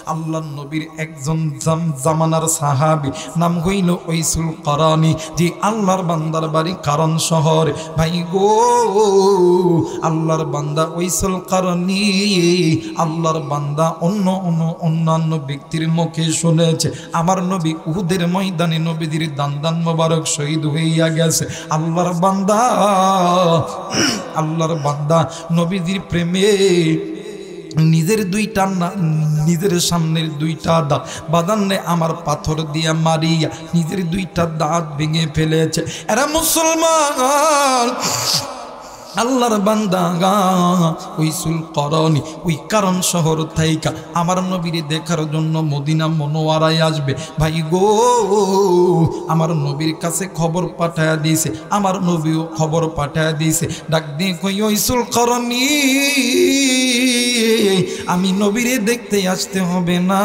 আল্লাহর নবীর একজন জামানার সাহাবী নাম হইল ওয়াইসুল কারানী, যে আল্লাহর বান্দার বাড়ি কারণ শহর। ভাই গো, আল্লাহর বান্দা ওয়াইসুল কারানী, আল্লাহর বান্দা অন্যান্য ব্যক্তির মুখে শুনেছে আমার নবী উহুদের ময়দানে নবীদের দান মোবারক শহীদ হইয়া গেছে। আল্লাহর বান্দা নবীদের প্রেমে নিজের সামনের দুইটা দাঁত বাদান্নে আমার পাথর দিয়া মারিয়া নিজের দুইটা দাঁত ভেঙে ফেলেছে। এরা মুসলমান। আল্লাহর বান্দা ওয়াইসুল কারানী ওই কারণ শহর থাইকা আমার নবীরে দেখার জন্য মদিনা মনোয়ারায় আসবে। ভাই গো, আমার নবীর কাছে খবর পাঠায়া দিয়েছে, আমার নবীও খবর পাঠায়া দিয়েছে। ডাক দিয়ে কই ওয়াইসুল কারানী, আমি নবীরে দেখতে আসতে হবে না,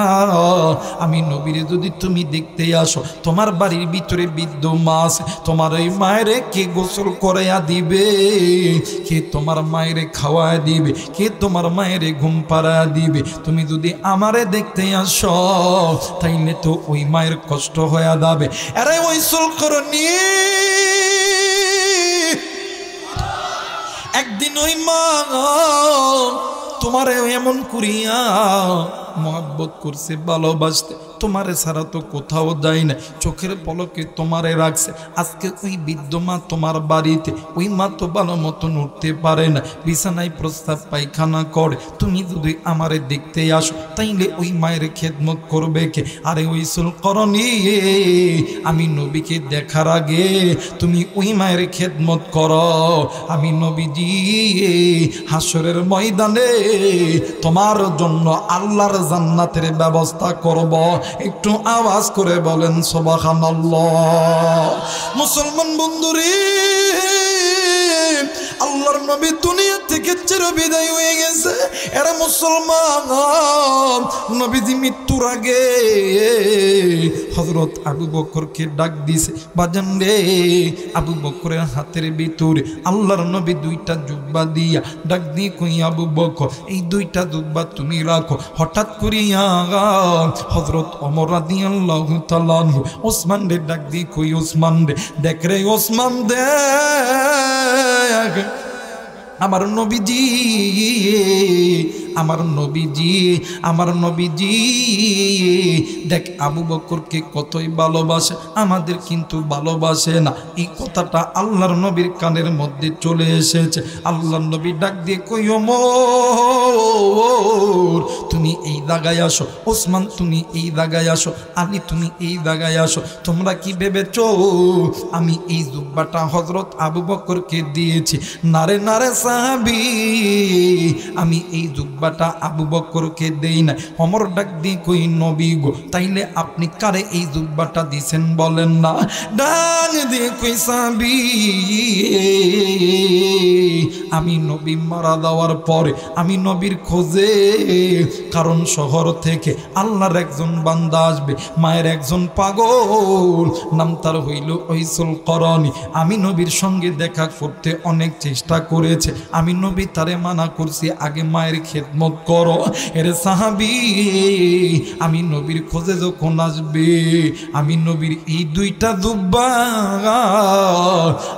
আমি নবীরে যদি তুমি দেখতে আসো তোমার বাড়ির ভিতরে বৃদ্ধ মাছ, তোমার ওই মায়েরে কে গোসল করাইয়া দিবে, কে তোমার মায়েরে খাওয়া দিবে, কে তোমার মায়েরে ঘুম পাড়া দিবে। তুমি যদি আমারে দেখতে আসো তাইলে তো ওই মায়ের কষ্ট হয়ে যাবে। আরে ওয়াইসুল কারানী, একদিন ওই মা তোমারে এমন করিয়া মহব্বত করছে, ভালোবাসতে, তোমারে ছাড়া তো কোথাও যায় না, চোখের পলকে তোমারে রাখছে। আজকে ওই বৃদ্ধ মা তোমার বাড়িতে, ওই মা তো ভালো মতন উঠতে পারে না, বিছানায় প্রস্তাব পায়খানা করে। তুমি যদি আমারে দেখতে আসো তাইলে ওই মায়ের খেদমত করবে কে? আরে ওয়াইসুল কারানী, আমি নবীকে দেখার আগে তুমি ওই মায়ের খেদমত করো, আমি নবীজি হাসরের ময়দানে তোমার জন্য আল্লাহর জান্নাতের ব্যবস্থা করব। একটু আওয়াজ করে বলেন সুবহানাল্লাহ। মুসলমান বন্ধুরে, আল্লাহর নবী দুনিয়া থেকে চিরবিদায় হয়ে গেছে। এরা মুসলমান। নবীজি মৃত্যুর আগে হযরত আবু বকরকে ডাক দিছে, বাজান রে। আবু বকরের হাতের ভিতরে আল্লাহর নবী দুইটা জুব্বা দিয়া ডাক দিয়ে কই, আবু বকর এই দুইটা জুব্বা তুমি রাখো। হঠাৎ করিয়া হযরত ওমর রাদিয়াল্লাহু তাআলা আনহু ওসমান রে ডাক দিয়ে কই, ওসমান রে দেখ রে, ওসমান দেখ আমার নবীজি, আমার নবীজি, আমার নবীজি দেখ আবু বকরকে কতই ভালোবাসে, আমাদের কিন্তু ভালোবাসে না। এই কথাটা আল্লাহর নবীর কানের মধ্যে চলে এসেছে। আল্লাহর নবী ডাক দিয়ে কই, ওমর তুমি এই জায়গায় আসো, ওসমান তুমি এই জায়গায় আসো, আলী তুমি এই জায়গায় আসো। তোমরা কি ভেবেছো আমি এই জুব্বাটা হযরত আবু বকরকে দিয়েছি? নারে নারে সাহাবী, আমি এই জুব্বাটা আবু বকরকে দেই না। ওমর ডাক দিয়ে কই, নবী গো তাইলে আপনি কারে এই জুব্বাটা দিছেন বলেন না? ডাক দিয়ে কই, সাহাবী আমি নবী মারা যাওয়ার পরে আমি নবীর খোঁজে কারণ শহর থেকে আল্লাহর একজন বান্দা আসবে, মায়ের একজন পাগল, নাম তার হইল ওয়াইসুল কারানী। আমি নবীর সঙ্গে দেখা করতে অনেক চেষ্টা করেছে, আমি নবী তারে মানা করছি আগে মায়ের খেদমত করো। এরে সাহাবী, আমি নবীর খোঁজে যখন আসবে আমি নবীর এই দুইটা জুব্বা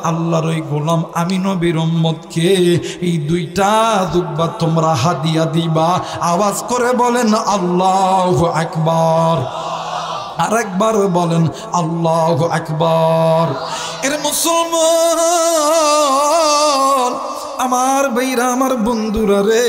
আল্লাহর ওই গোলাম আমি নবীর উম্মতকে এই দুইটা জুব্বা তোমরা হাদিয়া দিবা। আওয়াজ করে বলেন আল্লাহু আকবার। আরেকবার বলেন আল্লাহু আকবার। এর মুসলমান আমার ভাইরা, আমার বন্ধুরা রে,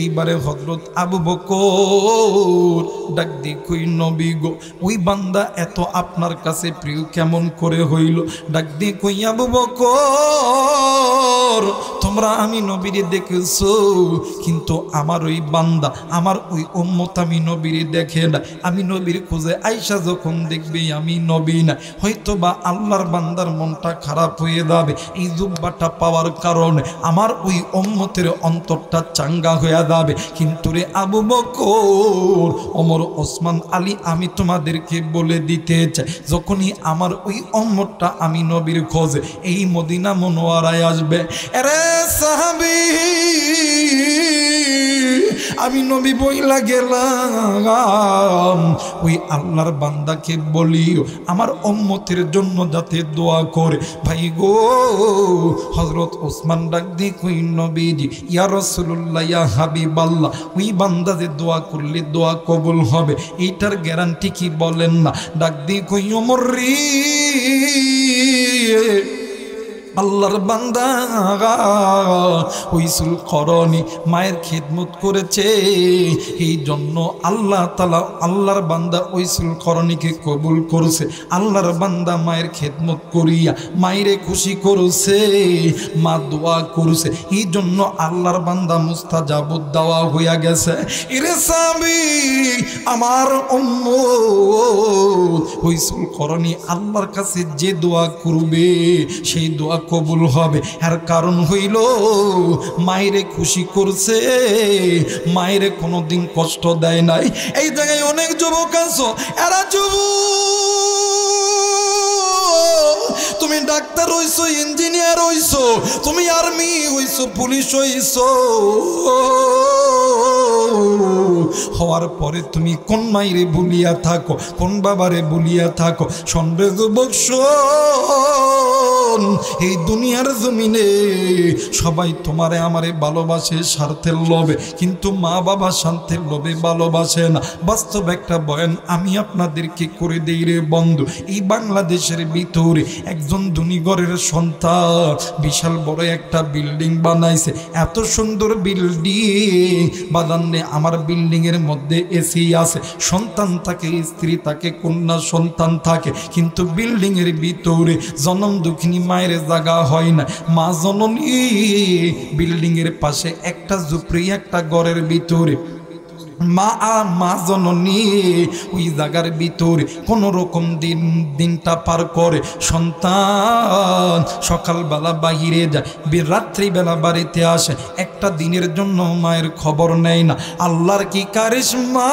এইবারে হযরত আবু বকর ডাক দি কই, নবী গো ওই বান্দা এত আপনার কাছে প্রিয় কেমন করে হইল? ডাক দি কই, আবু বকর তোমরা আমি নবীরে দেখেছো, কিন্তু আমার ওই বান্দা আমার ওই উম্মত আমি নবীরে দেখে না। আমি নবীর খোঁজে আয়েশা যখন দেখবে আমি নবী না, হয়তো বা আল্লাহর বান্দার মনটা খারাপ হয়ে যাবে। এই জুব্বাটা পাওয়ার কারণে আমার ওই উম্মতের অন্তরটা চাঙ্গা হয়ে যাবে। কিন্তু রে আবু বকর, ওমর, ওসমান, আলী, আমি তোমাদেরকে বলে দিতে চাই, যখনই আমার ওই উম্মতটা আমি নবীর খোঁজে এই মদিনা মনোয়ারায় আসবে, এরে সাহাবী আমি নবী বইলা গেলাম ওই আল্লাহর বান্দাকে বলিও আমার উম্মতের জন্য যাতে দোয়া করে। ভাই গো, হযরত ওসমান ডাক দিয়ে কই নবীজি ইয়া রাসূলুল্লাহ ইয়া হাবিবাল্লাহ, ওই বান্দা যে দোয়া করলে দোয়া কবুল হবে এইটার গ্যারান্টি কি বলেন না। ডাক দিয়ে কই ওমর রে, আল্লাহর বান্দা ওয়াইসুল করনি মায়ের খিদমত করেছে, এই জন্য আল্লাহ তাআলা আল্লাহর বান্দা ওয়াইসুল করনিকে কবুল করেছে। আল্লাহর বান্দা মায়ের খিদমত করিয়া মায়েরে খুশি করেছে, মা দোয়া করেছে, এই জন্য আল্লাহর বান্দা মুস্তাজাবুদ দাওয়া হইয়া গেছে। এরে সাহাবী, আমার উম্মত ওয়াইসুল করনি আল্লাহর কাছে যে দোয়া করবে সেই দোয়া কবুল হবে। এর কারণ হইল মায়েরে খুশি করছে, মায়েরে কোনোদিন কষ্ট দেয় নাই। এই জায়গায় অনেক যুবক আছো, এরা তুমি ডাক্তার হইছো, ইঞ্জিনিয়ার হইছো, তুমি আর্মি হইছো, পুলিশ হইছো, হওয়ার পরে তুমি কোন মাইরে বলিয়া থাকো, কোন বাবারে বলিয়া থাকো। সন্দেহ যুবক, এই দুনিয়ার জমিনে সবাই তোমারে আমারে ভালোবাসে স্বার্থের লোভে, কিন্তু মা বাবা শান্তির লোভে ভালোবাসে না। বাস্তব একটা বয়ান আমি আপনাদেরকে করে দেই রে বন্ধু। এই বাংলাদেশের ভিতরে একজন ধনীঘরের সন্তান বিশাল বড় একটা বিল্ডিং বানাইছে, এত সুন্দর বিল্ডিং বানানে, আমার বিল্ডিং এর মধ্যে এসি আছে, সন্তান থাকে, স্ত্রী থাকে, কন্যা সন্তান থাকে, কিন্তু বিল্ডিং এর ভিতরে জনম দুঃখিনী মায়ের জায়গা হয় না। মা জননী বিল্ডিং এর পাশে একটা ঝুপড়ি, একটা ঘরের ভিতরে মা জননী ওই জায়গার ভিতরে কোন রকম দিনটা পার করে। সন্তান সকালবেলা বাহিরে যায়, রাত্রিবেলা বাড়িতে আসে, একটা দিনের জন্য মায়ের খবর নেয় না। আল্লাহর কি কারিশমা,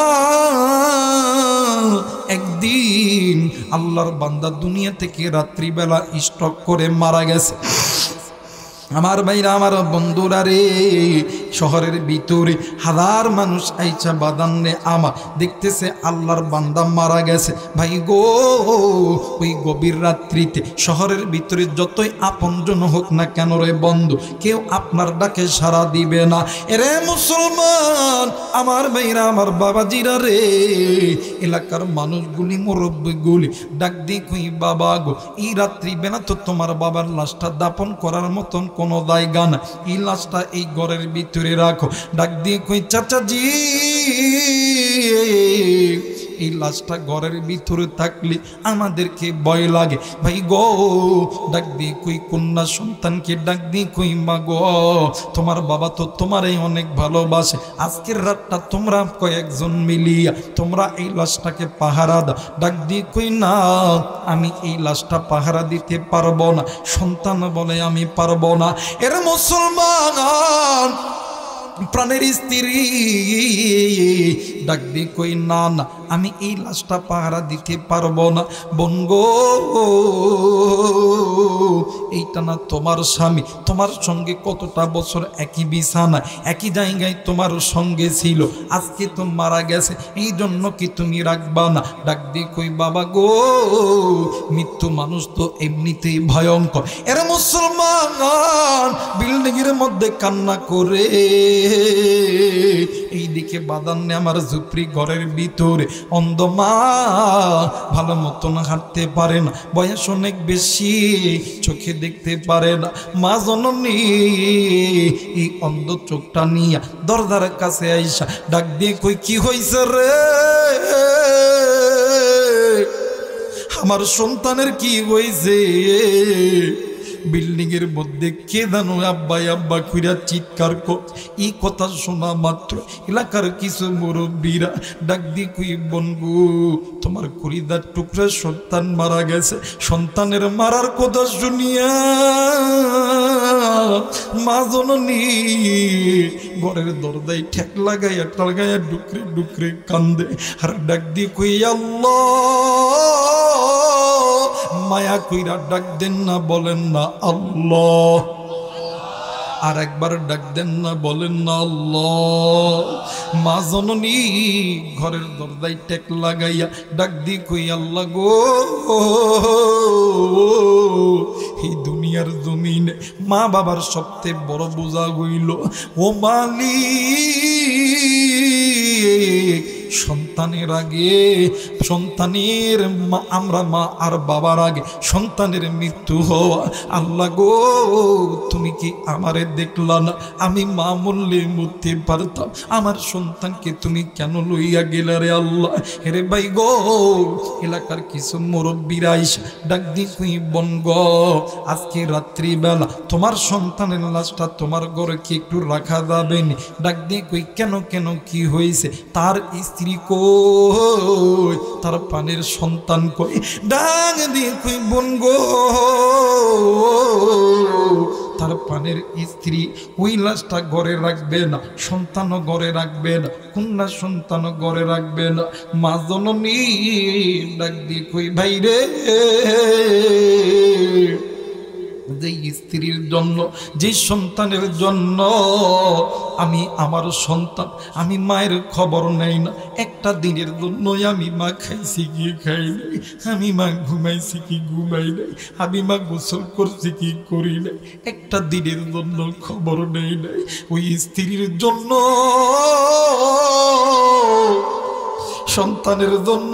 একদিন আল্লাহর বান্দা দুনিয়া থেকে রাত্রিবেলা স্ট্রোক করে মারা গেছে। আমার ভাইরা, আমার বন্ধুরা রে, শহরের ভিতরে হাজার মানুষ আইসা বাদান্নে আমার দেখতেছে আল্লাহর বান্দা মারা গেছে। ভাই গো, ওই গভীর রাত্রিতে শহরের ভিতরে যতই আপনজন হোক না কেন রে বন্ধু, কেউ আপনার ডাকে সাড়া দিবে না। এরে মুসলমান, আমার ভাইরা, আমার বাবাজিরা রে, এলাকার মানুষগুলি, মুরব্বীগুলি ডাক দিয়ে কই বাবা গো, এই রাত্রিবেলা তো তোমার বাবার লাশটা দাপন করার মতন কোনো জায়গা না, এই লাশটা এই ঘরের ভিতরে রাখো। ডাক দিয়ে কই চাচাজি, এই লাশটা ঘরের ভিতরে থাকলে আমাদেরকে ভয় লাগে। ভাই গো, ডাক দিয়ে কই কন্যা সন্তানকে ডাক দিয়ে কই মা গো, তোমার বাবা তো তোমারই অনেক ভালোবাসে, আজকের রাতটা তোমরা কয়েকজন মিলিয়া তোমরা এই লাশটাকে পাহারা দাও। ডাক দিয়ে কই না, আমি এই লাশটা পাহারা দিতে পারবো না। সন্তান বলে আমি পারবো না। এর মুসলমান প্রাণের স্ত্রী ডাক দিয়ে কই না না, আমি এই লাশটা পাহারা দিতে পারবো না। বনগো, এইটা না তোমার স্বামী, তোমার সঙ্গে কতটা বছর একই বিছানায় একই জায়গায় তোমার সঙ্গে ছিল, আজকে তো মারা গেছে, এই জন্য কি তুমি রাখবা না? ডাক দিয়ে কই বাবা গো, মৃত্যু মানুষ তো এমনিতেই ভয়ঙ্কর। এর মুসলমান বিল্ডিং এর মধ্যে কান্না করে, এইদিকে বাদান্নে আমার ঝুপড়ি ঘরের ভিতরে অন্ধ মা ভালো মতন হাঁটতে পারে না, বয়স অনেক বেশি, চোখে দেখতে পারে না। মা জননী এই অন্ধ চোখটা নিয়ে দরজার কাছে আইসা ডাক দিয়ে কই কি হইছে রে, আমার সন্তানের কি হয়েছে? বিল্ডিং এর মধ্যে কে জানো আব্বা আব্বা কইরা চিৎকার কর। এই কথা শোনা মাত্র এলাকার কিছু মুরব্বীরা ডাক দিয়ে কই বনগু, তোমার কলিজার টুকরা সন্তান মারা গেছে। সন্তানের মারার কথা শুনিয়া মা জননী ঘরের দরজায় ঠেক লাগাইয়া টালগাইয়া ডুকরে ডুকরে কান্দে আর ডাক দিয়ে কই আল্লাহ, মায়া কইরা ডাক দেন না, বলেন না আল্লাহ। আর একবার ডাক দেন না, বলেন না আল্লাহ। মা জননী ঘরের দরজায় টেক লাগাইয়া ডাক দি কই, আল্লাহ গো, এই দুনিয়ার জমিনে মা বাবার সবচেয়ে বড় বোঝা হইল ও মালিক, সন্তানের আগে সন্তানের মা, আমরা মা আর বাবার আগে সন্তানের মৃত্যু হওয়া। আল্লাহ গো, তুমি কি আমারে দেখলা না? আমি মা মরলে মরতে পারতাম, আমার সন্তানকে তুমি কেন লইয়া গেলা রে আল্লাহ? হেরে ভাই গো, এলাকার কিছু মুরব্বীরা এসে ডাক দি কই, বোন গো, আজকে রাত্রিবেলা তোমার সন্তানের লাশটা তোমার ঘরে কি একটু রাখা যাবে না? ডাক দি কই, কেন কেন কি হয়েছে? তার স্ত্রী কই, তার পানের সন্তান কই? ডাক দি কই, বোন গো, তার পানের স্ত্রী ওই লাশটা ঘরে রাখবে না, সন্তানও ঘরে রাখবে না, কন্যা সন্তানও ঘরে রাখবে না। মা জননী ডাক দি কই, ভাই রে, যে স্ত্রীর জন্য, যে সন্তানের জন্য আমি আমার সন্তান, আমি মায়ের খবর নেই না, একটা দিনের জন্যই আমি মা খাইছি কি খাই নাই, আমি মা ঘুমাইছি কি ঘুমাই নাই, আমি মা গোসল করছি কি করি নাই, একটা দিনের জন্য খবর নেই নাই, ওই স্ত্রীর জন্য, সন্তানের জন্য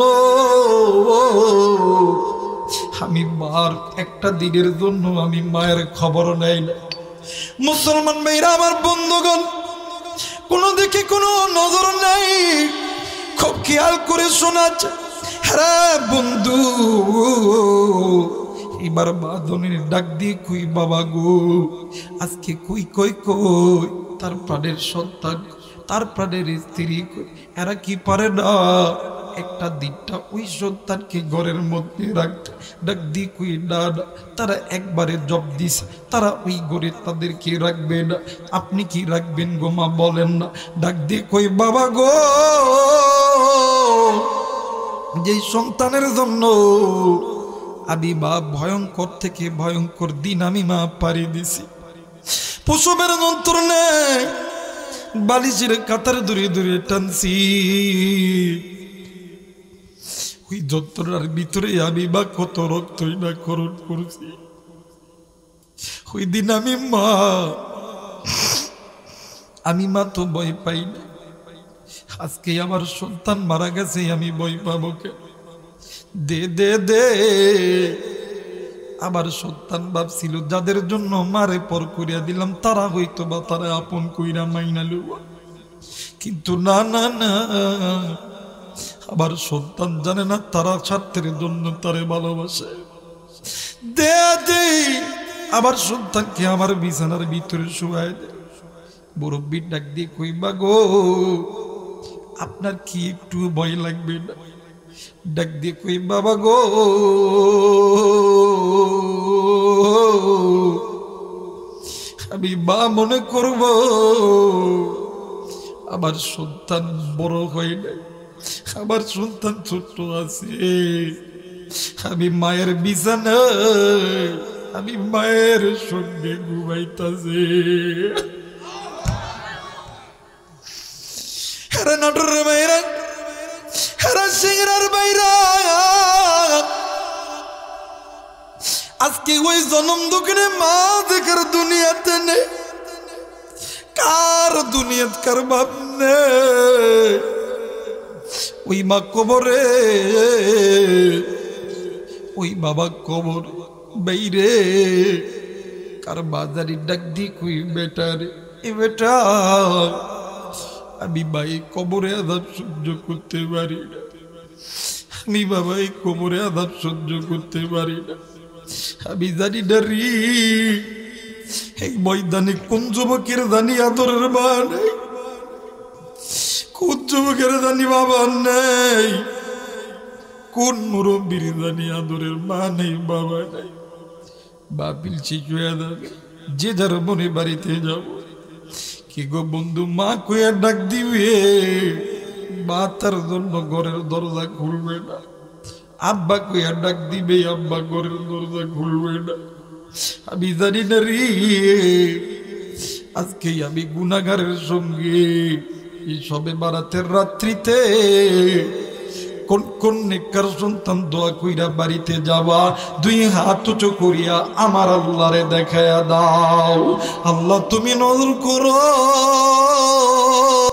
আমি মার একটা দিনের জন্য আমি মায়ের খবর নেই না। মুসলমান ভাইরা আমার, বন্ধুগণ, কোনো দিকে কোনো নজর নাই, খুব খেয়াল করে শোনাচ্ছে। হ্যাঁ বন্ধু, এবার বাঁধনের ডাক দিয়ে কই, বাবা গো, আজকে কই কই কই তার প্রাণের সন্তান, তার প্রাণের স্ত্রী কই, এরা কি পারে না একটা দিনটা ওই সন্তানকে ঘরের মধ্যে রাখতে? ডাক দি কই, না না, তারা একবারে জব দিছে, তারা ওই ঘরে তাদেরকে রাখবে না। আপনি কি রাখবেন গো মা, বলেন না? ডাক দি কই, বাবা গো, যে সন্তানের জন্য আমি মা ভয়ঙ্কর থেকে ভয়ঙ্কর দিন আমি মা পাড়ি দিছি, প্রসবের যন্ত্রণে বালিশের কাতার দূরে দূরে টানছি, ওই যন্ত্রণার ভিতরে আমি মা কত রক্তই না করণ করছি। ওই দিন আমি মা তো ভয় পাই না, আজকে আমার সন্তান মারা গেছে, আমি ভয় পাবো কেন? দে দে দে। আবার সন্তান ভাবছিল যাদের জন্য মারে পর করিয়া দিলাম, তারা হইতো বা তারা আপন কইরা মাইনা লইব, কিন্তু না না না, আবার সন্তান জানে না তারা স্বার্থের জন্য তারে ভালোবাসে। দে দে, আবার সন্তানকে আমার বিছানার ভিতরে শুয়াই দে। মুরব্বির ডাক দিয়ে কইবা, গো, আপনার কি একটু ভয় লাগবে না? ডাক দিয়ে কই, বাবা গো, আমি মা মনে করব, আমার সন্তান বড় হয় নাই, আমার সন্তান ছোট্ট আছে, আমি মায়ের বিছানায়, আমি মায়ের সঙ্গে ঘুমাইতাছে। হেরা নাটোরের বাইরা, হেরা সিংড়ার বাইরা, আজকে ওই জনম দুঃখে মা দেখার দুনিয়াতে নেই, কার দুনিয়াত কার বাপ নেই। ওই মা কবরে, ওই বাবা কবর বাইরে, কার বাজারি ডাক দি কই, বেটা রে, এ বেটা, আমি ভাই কবরে আযাব সহ্য করতে পারি না, আমি বাবা এই কবরে আযাব সহ্য করতে পারি না। আমি জানি না রে, এই ময়দানে কোন যুবকের জানি আদরের মা নেই, কোন যুবকের জানি বাবা নেই, কোন মুরব্বীর জানি আদরের মা নেই, বাবা নেই। বাপিল শিশু যাবে, যে যার মনে বাড়িতে যাব, কি গো বন্ধু, মা কইয়া ডাক দিবে, মা তার জন্য ঘরের দরজা খুলবে না। আব্বা কইয়া ডাক দিবে, আব্বা ঘরের দরজা খুলবে না। আমি জানি না রে, আজকে আমি গুনাহগারের সঙ্গে এই সবে বারাতের রাত্রিতে কোন কোন নেককার সন্তান দোয়া কইরা বাড়িতে যাবা, দুই হাত উঁচু করিয়া আমার আল্লাহরে দেখায়া দাও। আল্লাহ তুমি নজর করো।